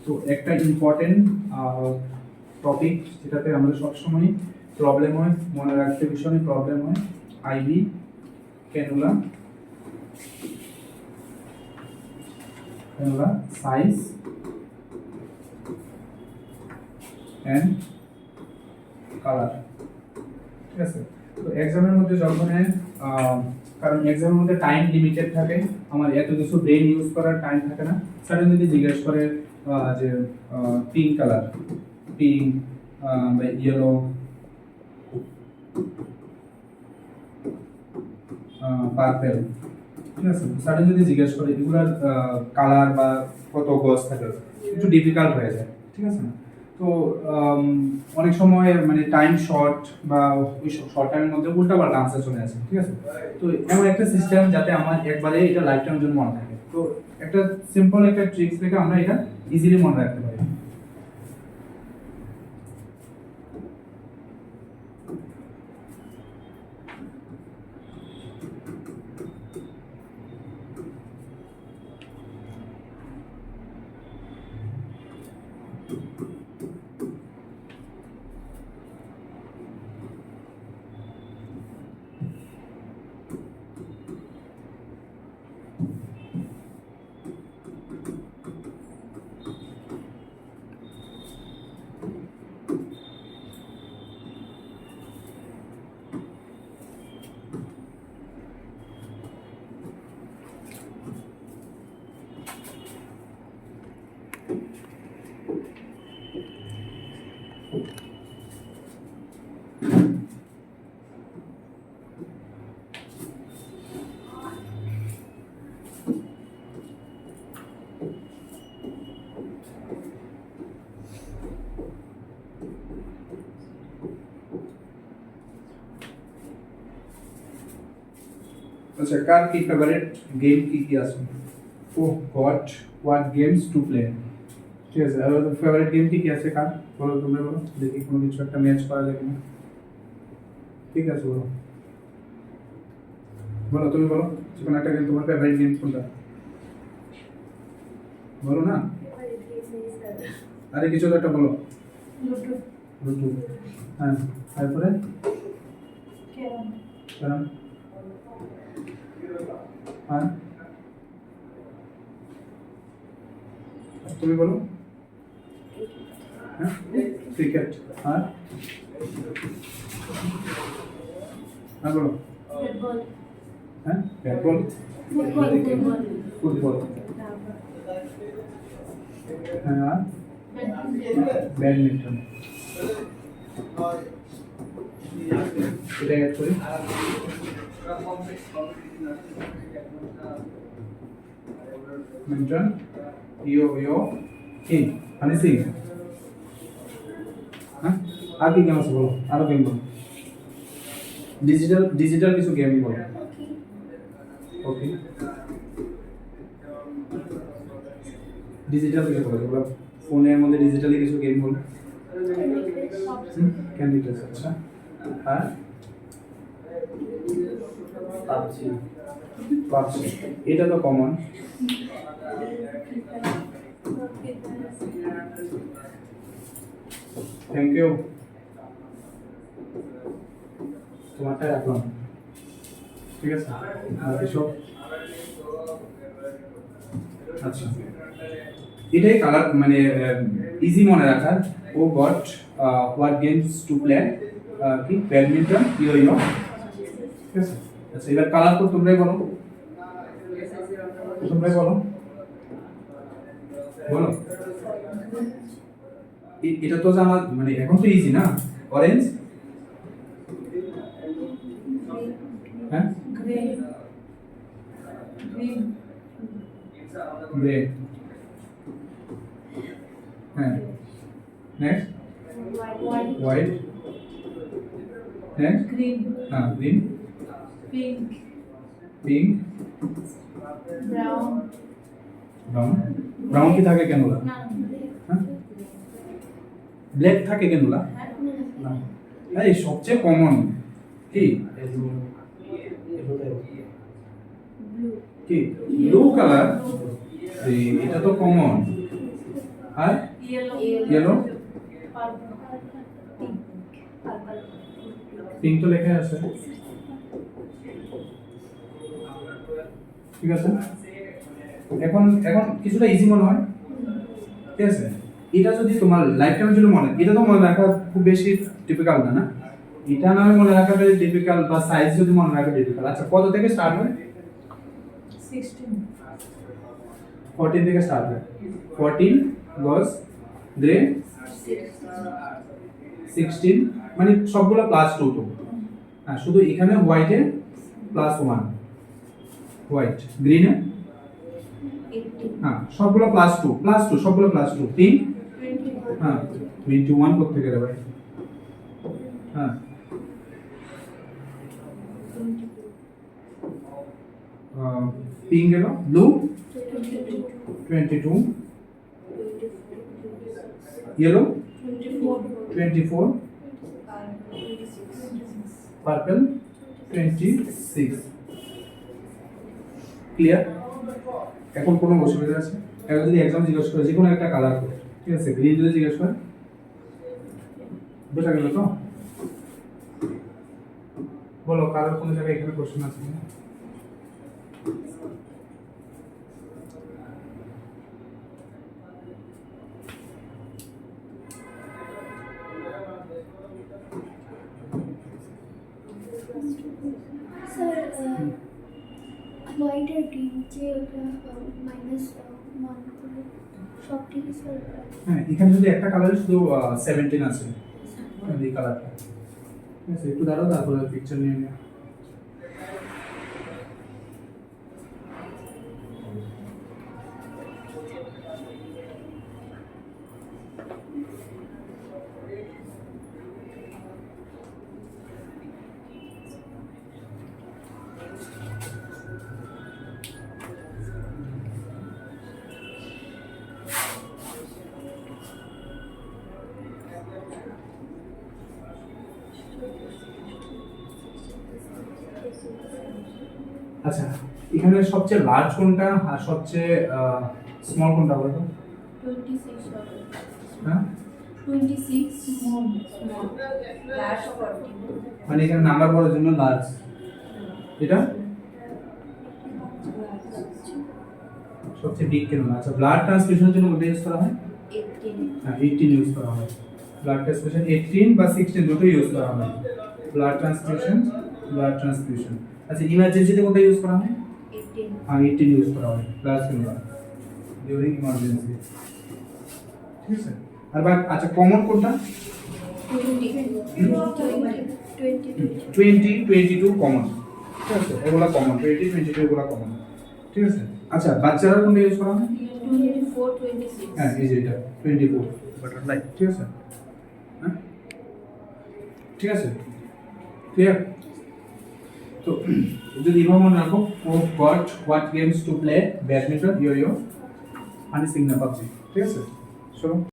তো একটা important topic যেটাতে আমাদের সবসময় প্রবলেম হয়, মনে রাখতে ভীষণই প্রবলেম হয়, ivy cannula size and colour. ঠিক আছে, তো এক্সামের মধ্যে যখন কারণ এক্সামের মধ্যে টাইম লিমিটেড থাকে, আমার এত কিছু ব্রেন ইউজ করার টাইম থাকে না। সাডেন যদি জিজ্ঞেস করে যে পিঙ্ক কালার, পিঙ্ক বা ইয়েলো, পার্পেল, ঠিক আছে, সাডেন যদি জিজ্ঞেস করে এগুলার কালার বা কত গজ থাকে, একটু ডিফিকাল্ট হয়ে যায়। ঠিক আছে না? তো অনেক সময় মানে টাইম শর্ট বা ওই শর্ট টাইমের মধ্যে উল্টাপাল্টা আনসার চলে আসে। ঠিক আছে, তো এমন একটা সিস্টেম যাতে আমার একবারে এটা লাইফ টাইমের জন্য মনে থাকে। তো একটা সিম্পল একটা ট্রিক্স থেকে আমরা এটা ইজিলি মনে রাখতে পারি। আচ্ছা, কার কি ফেভারিট গেম কি আছে? Oh god, what games to play. ঠিক আছে, আর ফেভারিট গেম কি আছে কার? বলো, তোমরা বলো, দেখি কোনো কিছু একটা ম্যাচ করা যায় কিনা। ঠিক আছে, বলো বলো, তুমি বলো যে কোনো একটা গেম, তোমার ফেভারিট গেম কোনটা? বলো না, আরে কিছু তো একটা বলো। লুডো। হ্যাঁ, তারপরে ক্যারাম। হ্যাঁ, তুমি বলো। হ্যাঁ, ক্রিকেট। আর আর বলো। হ্যাঁ, ব্যাট বল। ফুটবল। হ্যাঁ, আর ব্যাডমিন্টন। এটা অ্যাড করি। ব্যাডমিন্টন, ইয়ো কি হানি সিং। হ্যাঁ, আর কি গেম আছে বলো, আরো গেম বলো। ডিজিটাল কিছু গেম বলো। ওকে, ডিজিটাল কিছু বলো, যেগুলো ফোনের মধ্যে ডিজিটালি কিছু গেম বলো। Candy crush. আচ্ছা, আর পাবজি, এটা তো কমন। থ্যাংক ইউ, তোমারটা রাখলাম। ঠিক আছে, আর কিছু? আচ্ছা, এটাই কালার মানে ইজি মনে রাখার। Oh got, what games to play, কি ব্যাডমিন্টন, ইয়ো। ঠিক আছে, আচ্ছা, এবার কালার তো তোমরাই বলো, তোমরাই বলো বলো। এটা তো জানা মানে এখন তো ইজি না। অরেঞ্জ, হ্যাঁ, গ্রে, হ্যাঁ, নেক্সট হোয়াইট, নেক্সট হ্যাঁ গ্রিন, পিঙ্ক, ব্রাউন। ব্রাউন কি থাকে কেন? হ্যাঁ, ব্ল্যাক থাকে কেন? না, এই সবচেয়ে কমন কি? কি ব্লু কালার, এটা তো কমন। আর ইয়েলো পিঙ্ক তো লেখা আছে, ঠিক আছে। এখন এখন কিছুটা ইজি মনে হয়, ঠিক আছে। এটা যদি তোমার লাইফ টাইমের জন্য মনে, এটা তো মনে রাখা খুব বেশি ডিফিকাল্ট না, না এটা না মনে রাখা বেশি ডিফিকাল্ট, বা সাইজ যদি মনে রাখা ডিফিকাল্ট। আচ্ছা কত থেকে স্টার্ট হয়? 14 থেকে স্টার্ট হয়। 14 goes then 16, মানে সবগুলো প্লাস 2 তো। হ্যাঁ শুধু এখানে হোয়াইটে প্লাস 1, হোয়াইট গ্রিনে হ্যাঁ সবগুলো প্লাস 2 সবগুলো প্লাস 2। পিঙ্ক হ্যাঁ 21 কোথা থেকে রে ভাই? হ্যাঁ পিঙ্ক এলো, ব্লু 22, ইয়েলো 24, পার্পল 26। ক্লিয়ার? এখন কোনো অসুবিধা আছে? এখন যদি এক্সাম জিজ্ঞেস করে যে কোনো একটা কালার করে, ঠিক আছে, গ্রিন যদি জিজ্ঞেস করে, বোঝা গেল তো? বলো কালার কোন জায়গায় এখানে কোশ্চেন আছে কিনা? স্যার হোয়াইট আর গ্রিন যে ওটা -1 করে সব ঠিক স্যার? হ্যাঁ এখানে যদি একটা কালার শুধু 17 আছে, এই কালারটা, ঠিক আছে। একটু দাঁড়াও, তারপরে পিকচার নিয়ে নিও। আচ্ছা এখানে সবচেয়ে লার্জ কোনটা আর সবচেয়ে স্মল কোনটা বলো? 26 হবে। হ্যাঁ 26 স্মল লার্জ 14। মানে এখানে নাম্বার বলার জন্য লার্জ, এটা সবচেয়ে বিগ কেন? আচ্ছা ব্লাড ট্রান্সফিউশনের জন্য কোনটা ইউজ করা হয়? 18। হ্যাঁ 18 ইউজ করা হয়। ব্লাড ট্রান্সফিউশন 18 বা 16 দুটো ইউজ করা হয়। Blood transfusion, blood transfusion. আচ্ছা ইমার্জেন্সিতে কোনটা ইউজ করা হয়? 18। হ্যাঁ 18 ইউজ করা হয় প্লাস কিংবা ডিউরিং ইমার্জেন্সি, ঠিক আছে। আর বাকি আচ্ছা কমন কোনটা? 20 22 কমন, ঠিক আছে, এগুলা কমন। 20 22 এগুলা কমন, ঠিক আছে। আচ্ছা বাচ্চারা কোনটা ইউজ করা হয়? 24 26। হ্যাঁ এই যে এটা 24 বাটারফ্লাই, ঠিক আছে। হ্যাঁ ঠিক আছে, ক্লিয়ার? তো যদি এভাবে মনে রাখো, oh got what games to play, badminton, yo yo, Honey Singh না পাবজি, ঠিক আছে। চলো।